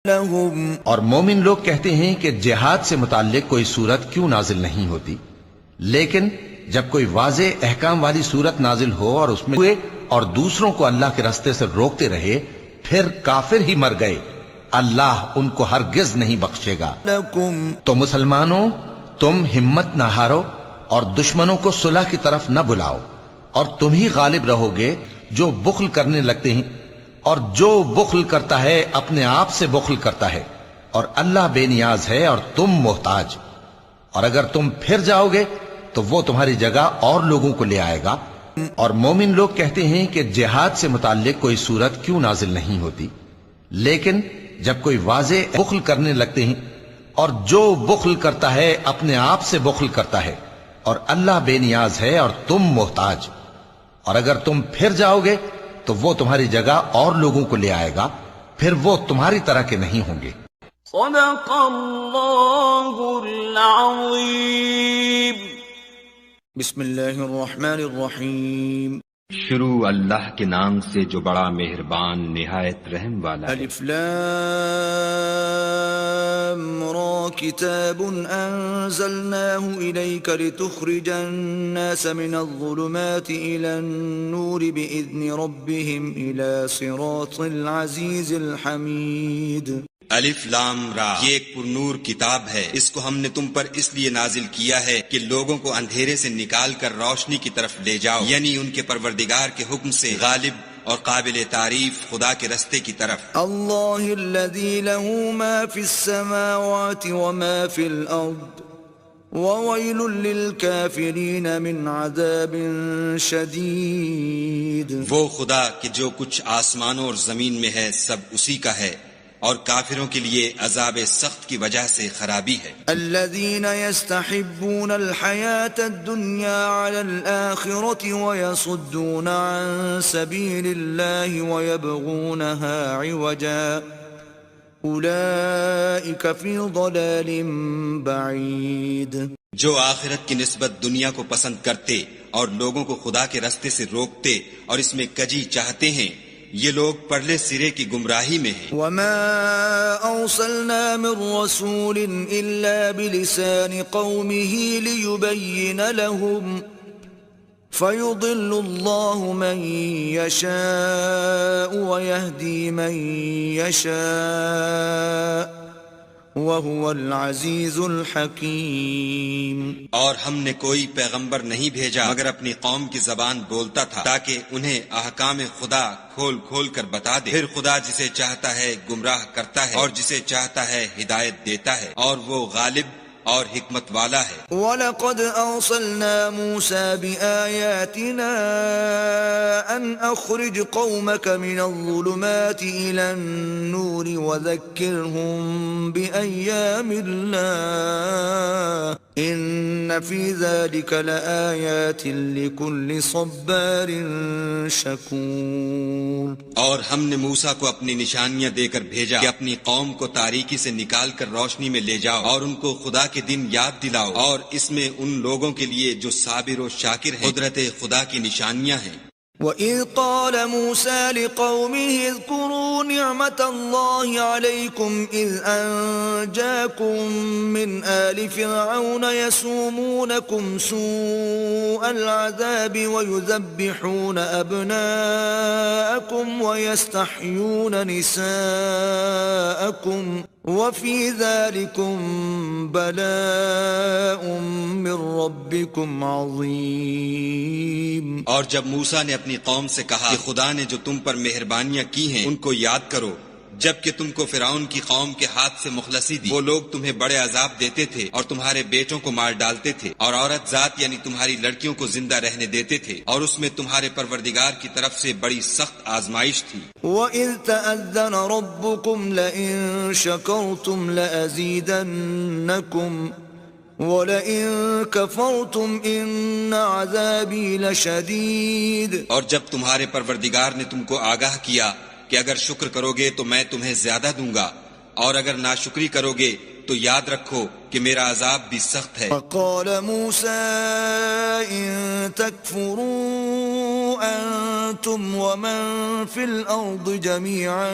لهم اور مومن لوگ کہتے ہیں کہ جہاد سے متعلق کوئی صورت کیوں نازل نہیں ہوتی، لیکن جب کوئی واضح احکام والی صورت نازل ہو اور اس میں ہوئے اور دوسروں کو اللہ کے راستے سے روکتے رہے پھر کافر ہی مر گئے، اللہ ان کو ہرگز نہیں بخشے گا۔ لكم تو مسلمانوں تم ہمت نہ ہارو اور دشمنوں کو صلح کی طرف نہ بلاؤ، اور تم ہی غالب رہو گے جو بخل کرنے لگتے ہیں، اور جو بخل کرتا ہے اپنے آپ سے بخل کرتا ہے، اور اللہ بے نیاز ہے اور تم محتاج۔ اور اگر تم پھر جاؤ گے تو وہ تمہاری جگہ اور لوگوں کو لے آئے گا۔ اور مومن لوگ کہتے ہیں کہ جہاد سے متعلق کوئی صورت کیوں نازل نہیں ہوتی، لیکن جب کوئی واضح بخل کرنے لگتے ہیں، اور جو بخل کرتا ہے اپنے آپ سے بخل کرتا ہے، اور اللہ بے نیاز ہے اور تم محتاج۔ اور اگر تم پھر جاؤ گے تو وہ تمہاری جگہ اور لوگوں کو لے آئے گا، پھر وہ تمہاری طرح کے نہیں ہوں گے۔ صدق اللہ العظیم۔ بسم اللہ الرحمن الرحیم۔ شروع اللہ کے نام سے جو بڑا مہربان نہایت رحم والا ہے۔ الف لام را کتاب انزلناه الیک لتخرج الناس من الظلمات الى النور باذن ربهم الى صراط العزیز الحمید۔ الف لام را، یہ ایک پر نور کتاب ہے، اس کو ہم نے تم پر اس لیے نازل کیا ہے کہ لوگوں کو اندھیرے سے نکال کر روشنی کی طرف لے جاؤ، یعنی ان کے پروردگار کے حکم سے غالب اور قابل تعریف خدا کے رستے کی طرف۔ اللہ الذی له ما فی السماوات وما فی الارض وویل للکافرین من عذاب شدید۔ وہ خدا کہ جو کچھ آسمانوں اور زمین میں ہے سب اسی کا ہے، اور کافروں کے لیے عذاب سخت کی وجہ سے خرابی ہے۔ الذين يستحبون الحياة الدنيا على الآخرة ويصدون عن سبيل الله ويبغونها عوجا أولئك في ضلال بعيد۔ جو آخرت کی نسبت دنیا کو پسند کرتے اور لوگوں کو خدا کے رستے سے روکتے اور اس میں کجی چاہتے ہیں، یہ لوگ پرلے سرے کی گمراہی میں ہیں۔ وما أرسلنا من رسول إلا بلسان قومه ليبين لهم فيضل الله من يشاء ويهدي من يشاء وهو العزيز الحكيم۔ اور ہم نے کوئی پیغمبر نہیں بھیجا مگر اپنی قوم کی زبان بولتا تھا تاکہ انہیں احکام خدا کھول کھول کر بتا دے، پھر خدا جسے چاہتا ہے گمراہ کرتا ہے اور جسے چاہتا ہے ہدایت دیتا ہے، اور وہ غالب اور حکمت والا ہے۔ وَلَقَدْ أَرْسَلْنَا مُوسَى بِآيَاتِنَا أَنْ أَخْرِجْ قَوْمَكَ مِنَ الظُّلُمَاتِ إِلَى النُّورِ وَذَكِّرْهُمْ بِأَيَّامِ اللَّهِ إِنَّ فِي ذَلِكَ لَآيَاتٍ لِكُلِّ صَبَّارٍ شَكُورٍ۔ اور ہم نے موسیٰ کو اپنی نشانیاں دے کر بھیجا کہ اپنی قوم کو تاریکی سے نکال کر روشنی میں لے جاؤ اور ان کو خدا کے دن یاد دلاؤ، اور اس میں ان لوگوں کے لیے جو صابر و شاکر ہیں قدرت خدا کی نشانیاں ہیں۔ وَإِذْ قَالَ مُوسَى لِقَوْمِهِ اذْكُرُوا نِعْمَةَ اللَّهِ عَلَيْكُمْ إِذْ أَنْجَاكُمْ مِنْ آلِ فِرْعَوْنَ يَسُومُونَكُمْ سُوءَ الْعَذَابِ وَيُذَبِّحُونَ أَبْنَاءَكُمْ وَيَسْتَحْيُونَ نِسَاءَكُمْ وَفِي ذَلِكُمْ بَلَاءٌ مِّن رَّبِّكُمْ عَظِيمٌ۔ اور جب موسیٰ نے اپنی قوم سے کہا کہ خدا نے جو تم پر مہربانیاں کی ہیں ان کو یاد کرو، جبکہ تم کو فرعون کی قوم کے ہاتھ سے مخلصی دی، وہ لوگ تمہیں بڑے عذاب دیتے تھے اور تمہارے بیٹوں کو مار ڈالتے تھے، اور عورت ذات یعنی تمہاری لڑکیوں کو زندہ رہنے دیتے تھے، اور اس میں تمہارے پروردگار کی طرف سے بڑی سخت آزمائش تھی۔ وَإِذْ تَأَذَّنَ رَبُّكُمْ لَئِن شَكَرْتُمْ لَأَزِيدَنَّكُمْ وَلَئِن كَفَرْتُمْ إِنَّ عَذَابِي لَشَدِيدٌ۔ اور جب تمہارے پروردگار نے تم کو آگاہ کیا کہ اگر شکر کرو گے تو میں تمہیں زیادہ دوں گا، اور اگر ناشکری کرو گے تو یاد رکھو کہ میرا عذاب بھی سخت ہے۔ فقال موسى إن تكفروا أنتم ومن في الأرض جميعا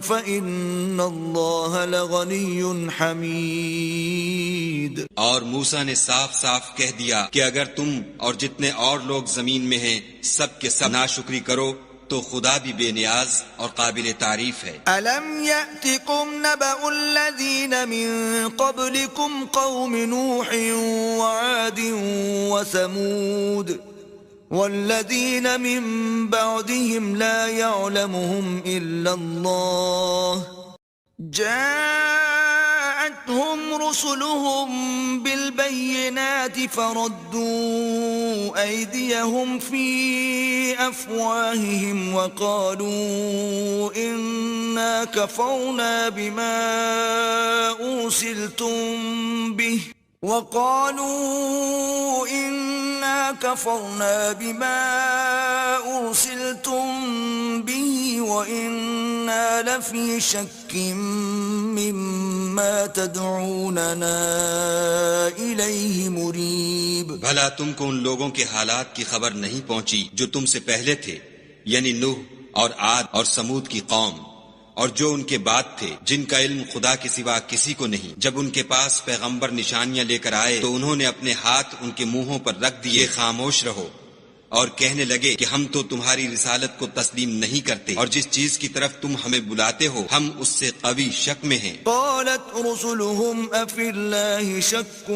فإن الله لغني حميد۔ اور موسیٰ نے صاف صاف کہہ دیا کہ اگر تم اور جتنے اور لوگ زمین میں ہیں سب کے سب ناشکری کرو تو خدا بھی بے نیاز اور قابل تعریف ہے۔ ألم يأتكم نبأ الذين من قبلكم قوم نوح وعاد وثمود والذين من بعدهم لا يعلمهم إلا الله جاءتهم رسلهم بالبينات فردوا أيديهم في أفواههم وقالوا إنا كفرنا بما أرسلتم به وإنا لفي شك مما تدعوننا إليه مريب۔ بھلا تم کو ان لوگوں کے حالات کی خبر نہیں پہنچی جو تم سے پہلے تھے، یعنی نوح اور عاد اور سمود کی قوم، اور جو ان کے بعد تھے جن کا علم خدا کے سوا کسی کو نہیں۔ جب ان کے پاس پیغمبر نشانیاں لے کر آئے تو انہوں نے اپنے ہاتھ ان کے منہوں پر رکھ دیے، خاموش رہو، اور کہنے لگے کہ ہم تو تمہاری رسالت کو تسلیم نہیں کرتے، اور جس چیز کی طرف تم ہمیں بلاتے ہو ہم اس سے قوی شک میں ہیں۔ قالت رسلهم أفي الله شك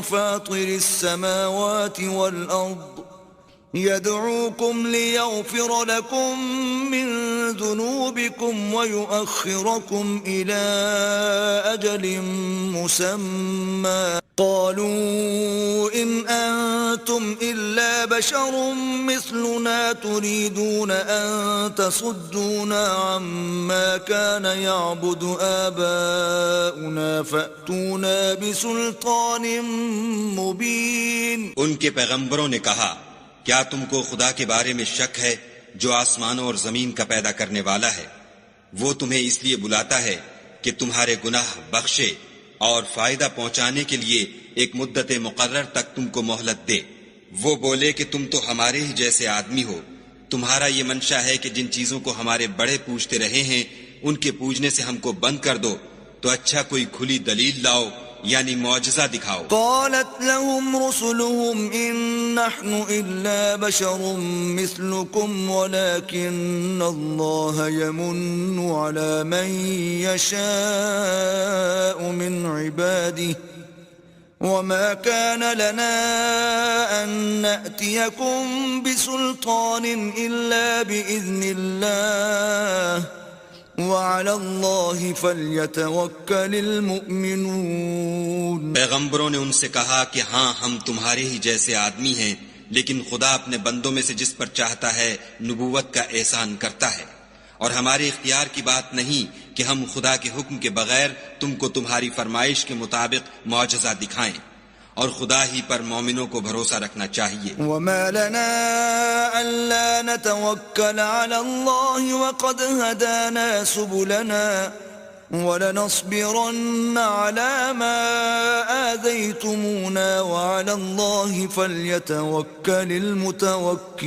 فاطر السماوات والأرض يدعوكم ليغفر لكم من ذنوبكم ويؤخركم إلى أجل مسمى قالوا إن أنتم إلا بشر مثلنا تريدون أن تصدونا عما كان يعبد آباؤنا فأتونا بسلطان مبين۔ ان کے پیغمبروں نے کہا کیا تم کو خدا کے بارے میں شک ہے جو آسمانوں اور زمین کا پیدا کرنے والا ہے؟ وہ تمہیں اس لیے بلاتا ہے کہ تمہارے گناہ بخشے اور فائدہ پہنچانے کے لیے ایک مدت مقرر تک تم کو مہلت دے۔ وہ بولے کہ تم تو ہمارے ہی جیسے آدمی ہو، تمہارا یہ منشا ہے کہ جن چیزوں کو ہمارے بڑے پوجتے رہے ہیں ان کے پوجنے سے ہم کو بند کر دو، تو اچھا کوئی کھلی دلیل لاؤ یعنی معجزہ دکھاؤ۔ قالت لهم رسلهم إن نحن إلا بشر مثلكم ولكن الله يمن على من يشاء من عباده وما كان لنا أن نأتيكم بسلطان إلا بإذن الله وعلى الله فليتوكل المؤمنون۔ پیغمبروں نے ان سے کہا کہ ہاں ہم تمہارے ہی جیسے آدمی ہیں، لیکن خدا اپنے بندوں میں سے جس پر چاہتا ہے نبوت کا احسان کرتا ہے، اور ہمارے اختیار کی بات نہیں کہ ہم خدا کے حکم کے بغیر تم کو تمہاری فرمائش کے مطابق معجزہ دکھائیں، اور خدا ہی پر مومنوں کو بھروسہ رکھنا چاہیے۔ وما لنا ألا نتوكل على الله وقد هدانا سبلنا ولنصبرن على ما آذيتمونا وعلى الله فليتوكل المتوكلون۔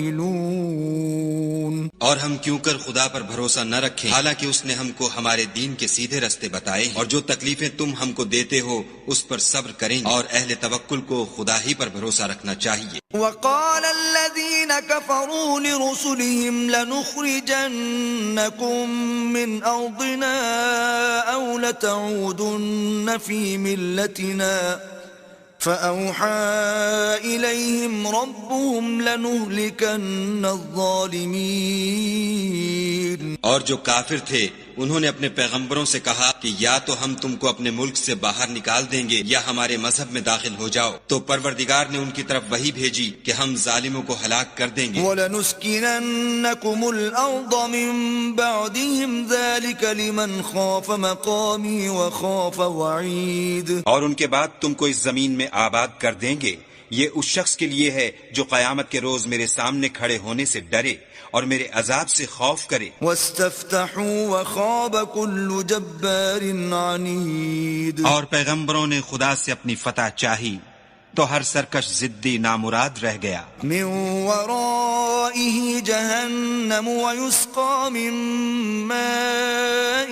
اور ہم کیوں کر خدا پر بھروسہ نہ رکھیں حالانکہ اس نے ہم کو ہمارے دین کے سیدھے رستے بتائے ہیں، اور جو تکلیفیں تم ہم کو دیتے ہو اس پر صبر کریں، اور اہل توکل کو خدا ہی پر بھروسہ رکھنا چاہیے۔ وقال الذين كفروا لرسلهم لنخرجنكم من أرضنا أو لتعودن في ملتنا فأوحى إليهم ربهم لنهلكن الظالمين۔ اور جو کافر تھے انہوں نے اپنے پیغمبروں سے کہا کہ یا تو ہم تم کو اپنے ملک سے باہر نکال دیں گے یا ہمارے مذہب میں داخل ہو جاؤ، تو پروردگار نے ان کی طرف وحی بھیجی کہ ہم ظالموں کو ہلاک کر دیں گے۔ وَلَنُسْكِنَنَّكُمُ الْأَرْضَ مِن بَعْدِهِمْ ذَلِكَ لِمَنْ خَافَ مَقَامِي وَخَافَ وَعِيدِ۔ اور ان کے بعد تم کو اس زمین میں آباد کر دیں گے، یہ اس شخص کے لیے ہے جو قیامت کے روز میرے سامنے کھڑے ہونے سے ڈرے اور میرے عذاب سے خوف کرے. واستفتحوا وخاب كل جبار عنید. اور پیغمبروں نے خدا سے اپنی فتح چاہی تو ہر سرکش ضدی نامراد رہ گیا. من ورائه جہنم ويسقى من ماء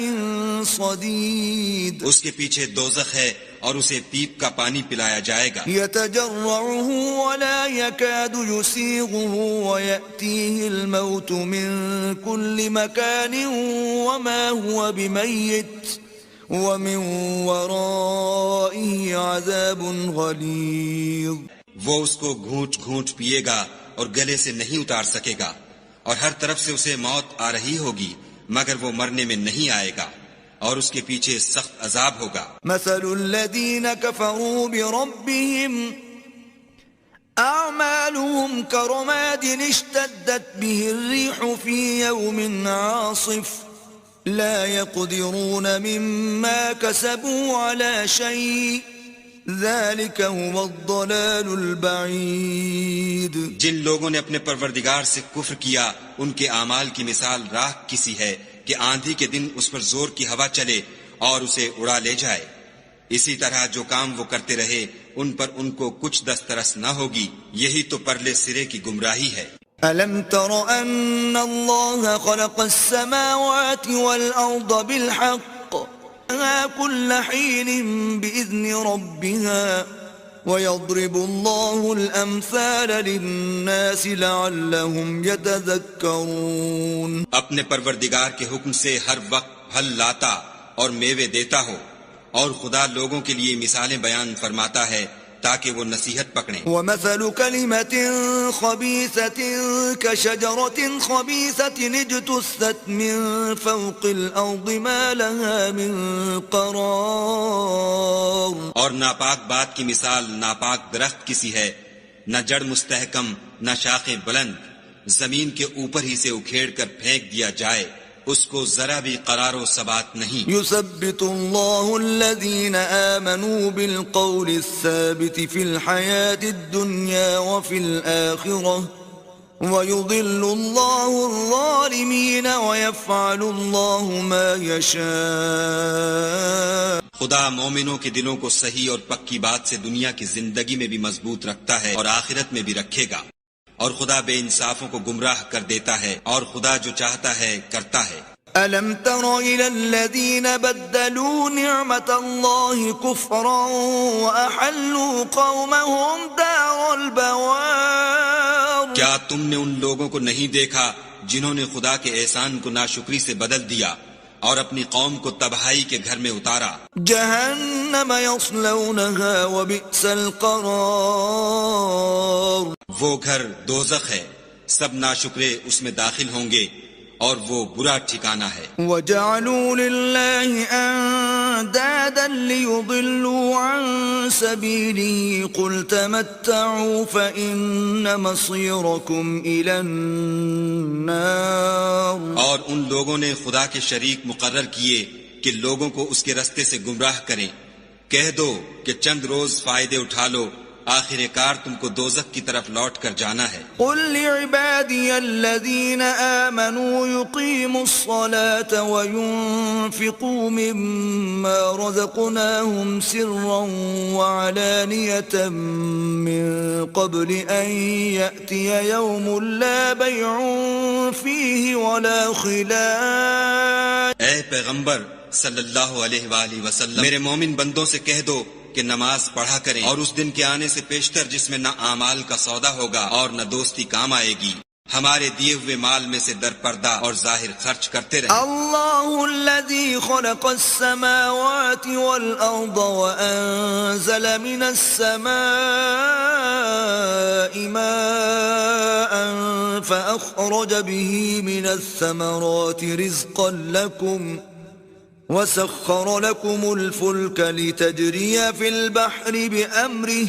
صدید. اس کے پیچھے دوزخ ہے اور اسے پیپ کا پانی پلایا جائے گا. يتجرعه ولا يكاد يسيغه ويأتيه الموت من كل مكان وما هو بميت ومن ورائه عذاب غلیظ. وہ اس کو گھونٹ گھونٹ پیے گا اور گلے سے نہیں اتار سکے گا، اور ہر طرف سے اسے موت آ رہی ہوگی مگر وہ مرنے میں نہیں آئے گا، اور اس کے پیچھے سخت عذاب ہوگا. مثل الذين كفروا بربهم أعمالهم كرماد اشتدت به الريح في يوم عاصف لا يقدرون مما كسبوا على شيء ذلك هو الضلال البعید. جن لوگوں نے اپنے پروردگار سے کفر کیا ان کے اعمال کی مثال راکھ کسی ہے کہ آندھی کے دن اس پر زور کی ہوا چلے اور اسے اڑا لے جائے. اسی طرح جو کام وہ کرتے رہے ان پر ان کو کچھ دسترس نہ ہوگی. یہی تو پرلے سرے کی گمراہی ہے. ألم تر أن الله خلق السماوات والأرض بالحق كل حين بإذن ربها ويضرب الله الأمثال للناس لعلهم يتذكرون. اپنے پروردگار کے حکم سے ہر وقت پھل لاتا اور میوے دیتا ہو، اور خدا لوگوں کے لیے مثالیں بیان فرماتا ہے تاکہ وہ نصیحت پکڑیں. ومثل كلمة خبيثة كشجرة خبيثة اجتثت من فوق الأرض ما لها من قرار. اور ناپاک بات کی مثال ناپاک درخت کسی ہے، نہ جڑ مستحکم نہ شاخیں بلند، زمین کے اوپر ہی سے اکھیڑ کر پھینک دیا جائے، اس کو ذرا بھی قرار و ثبات نہیں. يثبت الله الذين آمنوا بالقول الثابت في الحياة الدنيا وفي الآخرة ويضل الله الظالمين ويفعل الله ما يشاء. خدا مومنوں کے دلوں کو صحیح اور پکی بات سے دنیا کی زندگی میں بھی مضبوط رکھتا ہے اور آخرت میں بھی رکھے گا، اور خدا بے انصافوں کو گمراہ کر دیتا ہے، اور خدا جو چاہتا ہے کرتا ہے. ألم تر إلى الذين بدلوا نعمة الله كفرا وأحلوا قومهم دار البوار. کیا تم نے ان لوگوں کو نہیں دیکھا جنہوں نے خدا کے احسان کو ناشکری سے بدل دیا اور اپنی قوم کو تباہی کے گھر میں اتارا؟ جہنم يصلونها وبئس القرار. وہ گھر دوزخ ہے، سب ناشکرے اس میں داخل ہوں گے اور وہ برا ٹھکانہ ہے. وجعلوا لله اندادا ليضلوا عن سبيله قل تمتعوا فإن مصيركم إلى النار. اور ان لوگوں نے خدا کے شریک مقرر کیے کہ لوگوں کو اس کے رستے سے گمراہ کریں. کہہ دو کہ چند روز فائدے اٹھا لو، آخر کار تم کو دوزخ کی طرف لوٹ کر جانا ہے. قل لعبادي الذين آمنوا يقيموا الصلاة وينفقوا مما رزقناهم سرا وعلانية من قبل أن يأتي يوم لا بيع فيه ولا خلال. اے پیغمبر صلی اللہ علیہ وآلہ وسلم، میرے مومن بندوں سے کہہ دو کہ نماز پڑھا کریں اور اس دن کے آنے سے پیشتر جس میں نہ اعمال کا سودا ہوگا اور نہ دوستی کام آئے گی. ہمارے دیے ہوئے مال میں سے در پردہ اور ظاہر خرچ کرتے رہیں. الله الذي خلق السماوات والأرض وأنزل من السماء ماء فأخرج به من الثمرات رزقا لكم وسخر لكم الفلك لتجري في البحر بأمره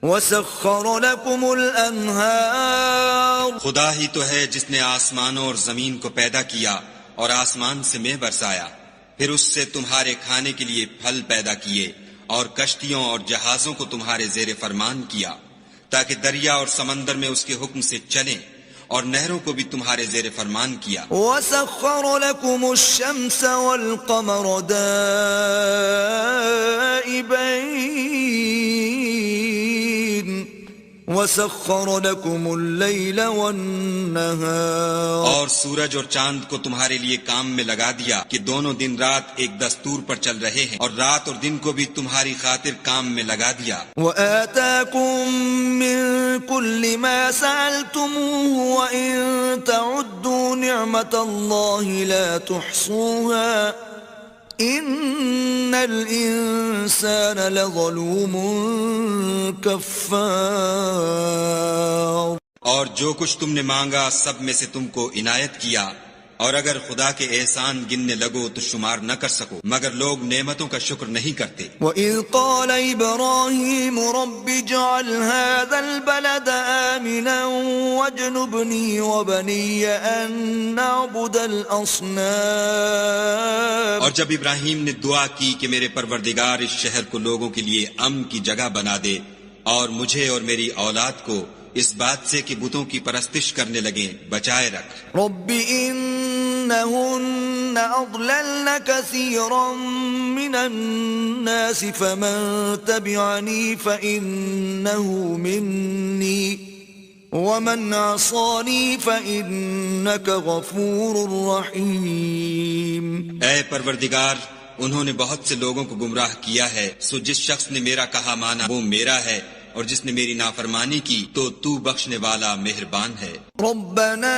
وسخر لكم الأنهار. خدا ہی تو ہے جس نے آسمانوں اور زمین کو پیدا کیا اور آسمان سے مے برسایا، پھر اس سے تمہارے کھانے کے لیے پھل پیدا کیے اور کشتیوں اور جہازوں کو تمہارے زیر فرمان کیا. تاکہ دریا اور سمندر میں اس کے حکم سے چلیں، اور نہروں کو بھی تمہارے زیر فرمان کیا. وسخر لكم الشمس والقمر دائبين وسخر لكم الليل والنهار. اور سورج اور چاند کو تمہارے لیے کام میں لگا دیا کہ دونوں دن رات ایک دستور پر چل رہے ہیں، اور رات اور دن کو بھی تمہاری خاطر کام میں لگا دیا. وآتاكم من كل ما سألتموه وإن تعدوا نعمة الله لا تحصوها إن الإنسان لظلوم كفار. اور جو کچھ تم نے مانگا سب میں سے تم کو عنایت کیا، اور اگر خدا کے احسان گننے لگو تو شمار نہ کر سکو، مگر لوگ نعمتوں کا شکر نہیں کرتے. وَإِذْ قَالَ إِبْرَاهِيمُ رَبِّ اجْعَلْ هَذَا الْبَلَدَ آمِنًا وَاجْنُبْنِي وَبَنِيَّ أَن نَّعْبُدَ الْأَصْنَامَ. اور جب ابراہیم نے دعا کی کہ میرے پروردگار اس شہر کو لوگوں کے لیے امن کی جگہ بنا دے، اور مجھے اور میری اولاد کو اس بات سے کہ بتوں کی پرستش کرنے لگیں بچائے رکھ. رب إنهن أضللن كثيرا من الناس فمن تبعني فإنه مني ومن عصاني فإنك غفور رحيم. اے پروردگار، انہوں نے بہت سے لوگوں کو گمراہ کیا ہے، سو جس شخص نے میرا کہا مانا وہ میرا ہے، اور جس نے میری نافرمانی کی تو بخشنے والا مہربان ہے. ربنا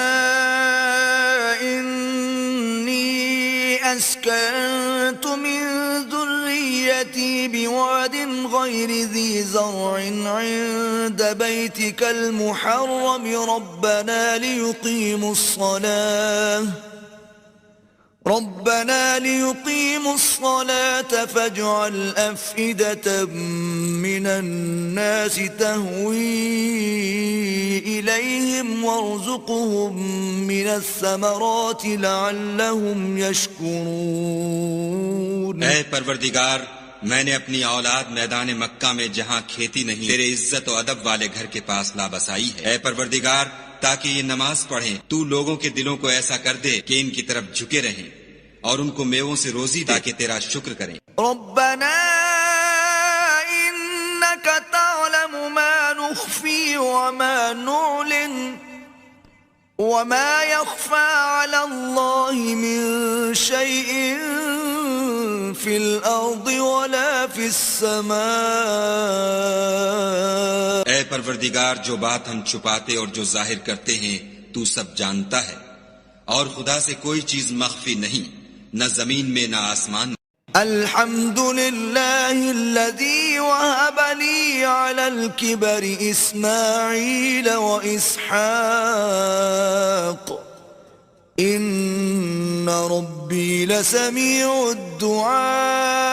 إني أسكنت من ذريتي بواد غير ذي زرع عند بيتك المحرم ربنا ليقيموا الصلاة فاجعل أفئدة من الناس تهوي إليهم وارزقهم من الثمرات لعلهم يشكرون. اے پروردگار، میں نے اپنی اولاد میدان مکہ میں جہاں کھیتی نہیں تیرے عزت و ادب والے گھر کے پاس لا بسائی ہے. اے پروردگار، تاکہ یہ نماز پڑھیں تو لوگوں کے دلوں کو ایسا کر دے کہ ان کی طرف جھکے رہیں، اور ان کو میووں سے روزی دے تاکہ تیرا شکر کریں. ربنا إنك تعلم ما نخفي وما نعلن وما يخفى على الله من شيء في الأرض ولا في السماء. اے پروردگار، جو بات ہم چھپاتے اور جو ظاہر کرتے ہیں تو سب جانتا ہے، اور خدا سے کوئی چیز مخفی نہیں، نہ زمین میں نہ آسمان میں. الحمد لله الذي وهب لي على الكبر إسماعيل وإسحاق إن ربي لسميع الدعاء.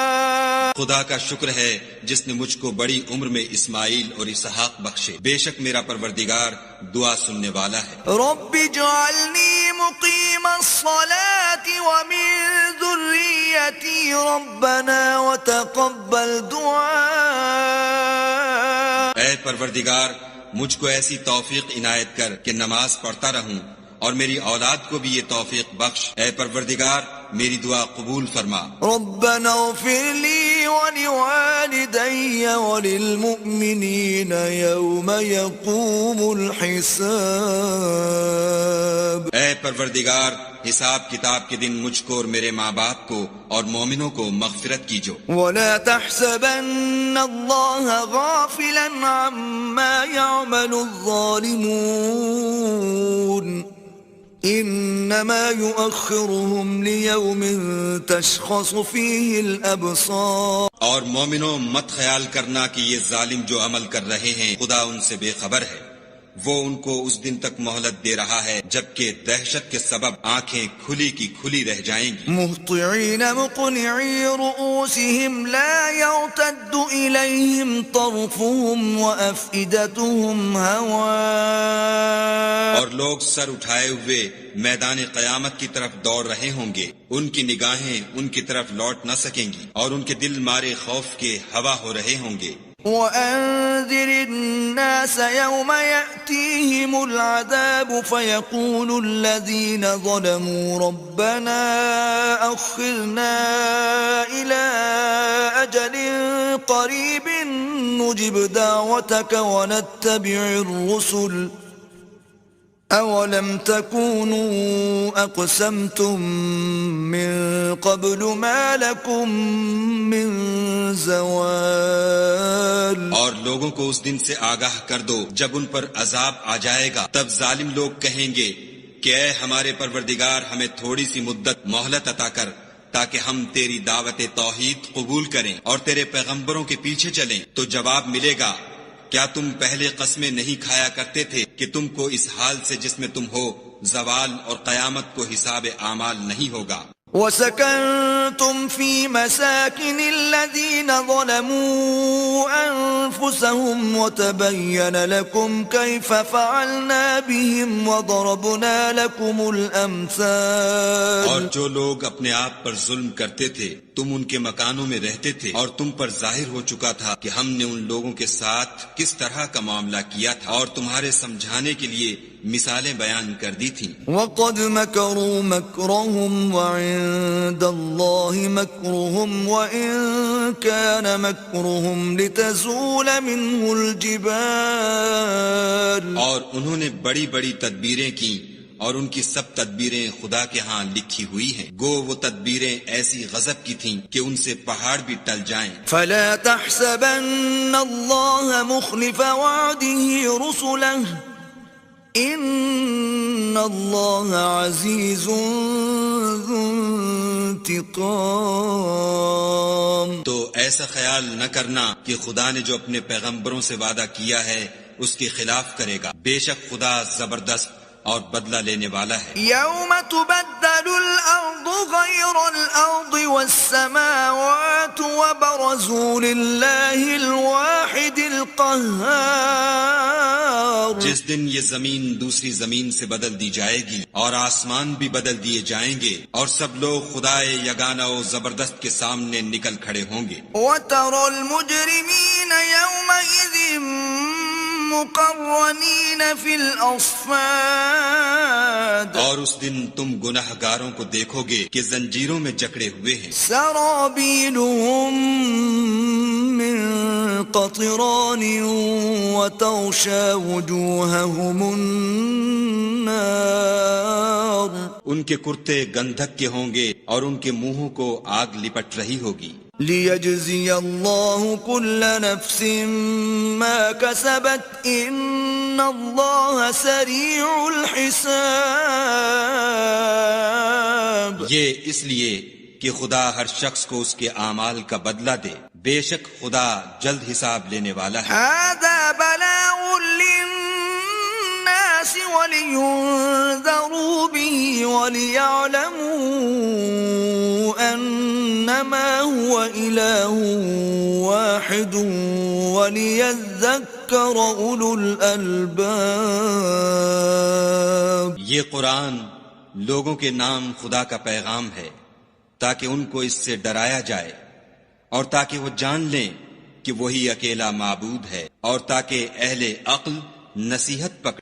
خدا کا شکر ہے جس نے مجھ کو بڑی عمر میں اسماعیل اور اسحاق بخشے، بے شک میرا پروردگار دعا سننے والا ہے. رب اجعلني مقيم الصلاة ومن ذريتي ربنا وتقبل دعاء. اے پروردگار، مجھ کو ایسی توفیق عنایت کر کہ نماز پڑھتا رہوں، اور میری اولاد کو بھی یہ توفیق بخش. اے پروردگار، میری دعا قبول فرما. ربنا اغفر لي ولوالدي وللمؤمنين يوم يقوم الحساب. اے پروردگار، حساب کتاب کے دن مجھ کو اور میرے ماں باپ کو اور مومنوں کو مغفرت کیجو. ولا تحسبن الله غافلا عما يعمل الظالمون انما يؤخرهم ليوم تشخص فيه الابصار. اور مومنوں، مت خیال کرنا کہ یہ ظالم جو عمل کر رہے ہیں خدا ان سے بے خبر ہے، وہ ان کو اس دن تک مہلت دے رہا ہے جبکہ دہشت کے سبب آنکھیں کھلی کی کھلی رہ جائیں گی. مهطعين مقنعي رؤوسهم لا يرتد إليهم طرفهم وأفئدتهم هواء. اور لوگ سر اٹھائے ہوئے میدان قیامت کی طرف دوڑ رہے ہوں گے، ان کی نگاہیں ان کی طرف لوٹ نہ سکیں گی، اور ان کے دل مارے خوف کے ہوا ہو رہے ہوں گے. وأنذر الناس يوم يأتيهم العذاب فيقول الذين ظلموا ربنا أخرنا إلى أجل قريب نجب دعوتك ونتبع الرسل أولم تكونوا أقسمتم من قبل ما لكم من زوال. اور لوگوں کو اس دن سے آگاہ کر دو جب ان پر عذاب آ جائے گا، تب ظالم لوگ کہیں گے کہ اے ہمارے پروردگار ہمیں تھوڑی سی مدت مہلت عطا کر تاکہ ہم تیری دعوت توحید قبول کریں اور تیرے پیغمبروں کے پیچھے چلیں. تو جواب ملے گا کیا تم پہلے قسمیں نہیں کھایا کرتے تھے کہ تم کو اس حال سے جس میں تم ہو زوال اور قیامت کو حساب اعمال نہیں ہوگا. وسكنتم في مساكن الذين ظلموا أنفسهم وتبين لكم كيف فعلنا بهم وضربنا لكم الأمثال. اور جو لوگ اپنے آپ پر ظلم کرتے تھے تم ان کے مکانوں میں رہتے تھے اور تم پر ظاہر ہو چکا تھا کہ ہم نے ان لوگوں کے ساتھ کس طرح کا معاملہ کیا تھا اور تمہارے سمجھانے کے لیے مثالیں بیان کر دی تھیں. وقد مكروا مكرهم وعند الله مكرهم وإن كان مكرهم لتزول منه الجبال. اور انہوں نے بڑی بڑی تدبیریں کی اور ان کی سب تدبیریں خدا کے ہاں لکھی ہوئی ہیں. گو وہ تدبیریں ایسی غضب کی تھیں کہ ان سے پہاڑ بھی ٹل جائیں. فلا تحسبن الله مخلف وعده رسله ان الله عزيز ذو انتقام. تو ایسا خیال نہ کرنا کہ خدا نے جو اپنے پیغمبروں سے وعدہ کیا ہے اس کے خلاف کرے گا. بے شک خدا زبردست اور بدلہ لینے والا ہے. يوم تبدل الأرض غير الأرض والسماوات وبرزوا لله الواحد القهار. جس دن یہ زمین دوسری زمین سے بدل دی جائے گی اور آسمان بھی بدل دیے جائیں گے اور سب لوگ خدائے یگانہ و زبردست کے سامنے نکل کھڑے ہوں گے. وترى المجرمين يومئذ مقرنين في الأصفاد. اور اس دن تم گناہ گاروں کو دیکھو گے کہ زنجیروں میں جکڑے ہوئے ہیں. سرابيلهم من قطران وتغشى وجوههم النار. ان کے کرتے گندھک کے ہوں گے اور ان کے منہوں کو آگ لپٹ رہی ہوگی. ليجزي الله كل نفس ما كسبت إن الله سريع الحساب. یہ اس لیے کہ خدا ہر شخص کو اس کے اعمال کا بدلہ دے. بے شک خدا جلد حساب لینے والا ہے. هذا بلاغ للناس ولينذروا به وليعلموا أنما هو إله واحد وليذكر أولو الألباب. یہ قرآن لوگوں کے نام خدا کا پیغام ہے تاکہ ان کو اس سے ڈرایا جائے اور تاکہ وہ جان لیں کہ وہی اکیلا معبود ہے اور تاکہ اہل عقل نصیحت پکڑ